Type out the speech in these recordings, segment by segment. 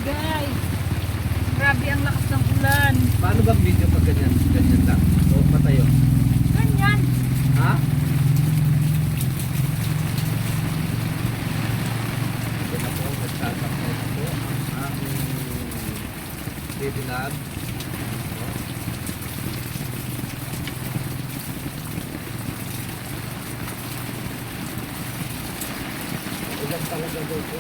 guys. Grabe ang lakas ng ulan. Paano bang video pag ganyan? Ganyan lang? O patayo? Ganyan. Ha? Ito na po, nagtatakot po ang aking baby lab. Ilan talaga daw po.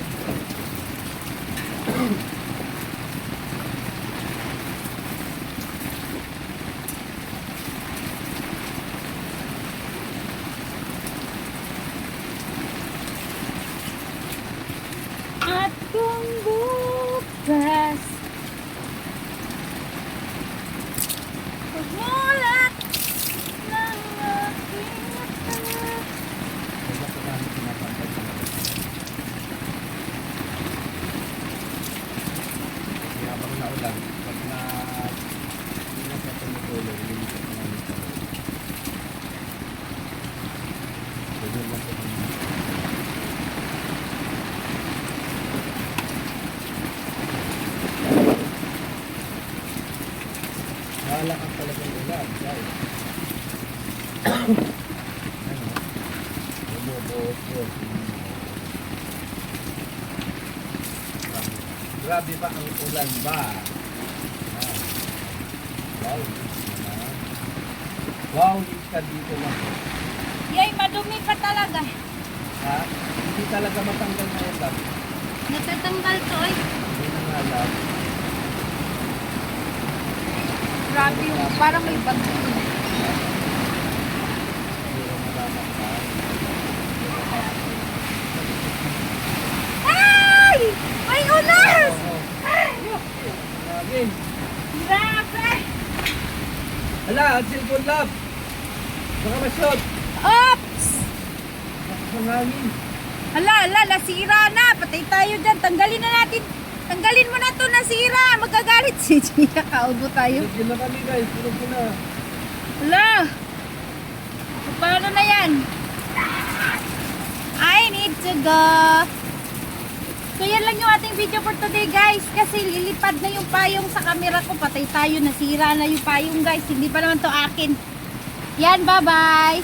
At kung bukas pagmulat ng aking mata. Wala po namin pinapantay sa mga. Kaya habang naulan, pag na hindi na siya tumutulong, limited na namin ito. Ganyan lang po kami. Nalakas talagang ulan, guys. Ano? Bumubuhos po. Grabe ba ang ulan ba? Ah. Wow. Ah. Wow, ka dito lang. Yay, madumi pa talaga. Ha? Hindi talaga matanggal na ulan. Natatanggal to eh. Hindi na nga lang. Grabe yung parang may bagyo. Hindi na malaman ka. Ay! May ulan! Grabe. Grabe! Hala, ang cellphone lab. Baka masyot. Ops! Lakas ang hangin. Hala, nasira na. Patay tayo dyan. Tanggalin na natin. Tanggalin mo na to, nasira. Magagalit si Gia. Kaubo tayo. Tulog na kami guys, tulog na. Hala! Paano na yan? I need to go. So yan lang yung ating video for today guys. Kasi lilipad na yung payong sa camera ko. Patay tayo, nasira na yung payong guys. Hindi pa naman to akin. Yan, bye bye.